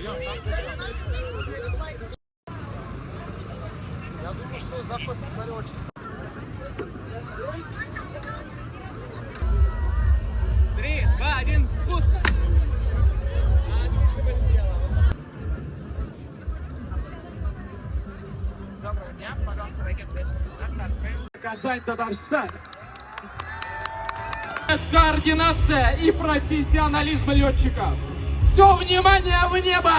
Я думаю, что запас очень. 3, 2, 1, пуск! Доброго дня, пожалуйста, ракеты. Посадка. Казань, Татарстан. Координация и профессионализм летчиков. Все внимание в небо!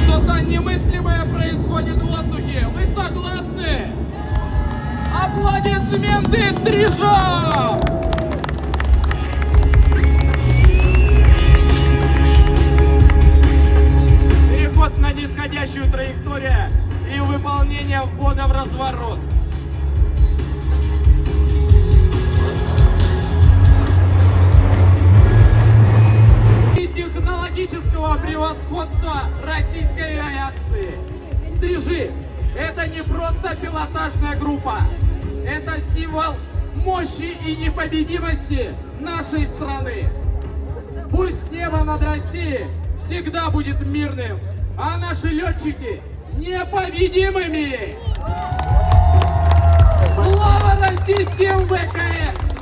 Что-то немыслимое происходит в воздухе. Вы согласны? Аплодисменты стрижам! Переход на нисходящую траекторию и выполнение ввода в разворот. И технологического превосходства российской авиации. Стрижи — это не просто пилотажная группа. Это символ мощи и непобедимости нашей страны. Пусть небо над Россией всегда будет мирным, а наши летчики непобедимыми! Слава российским ВКС!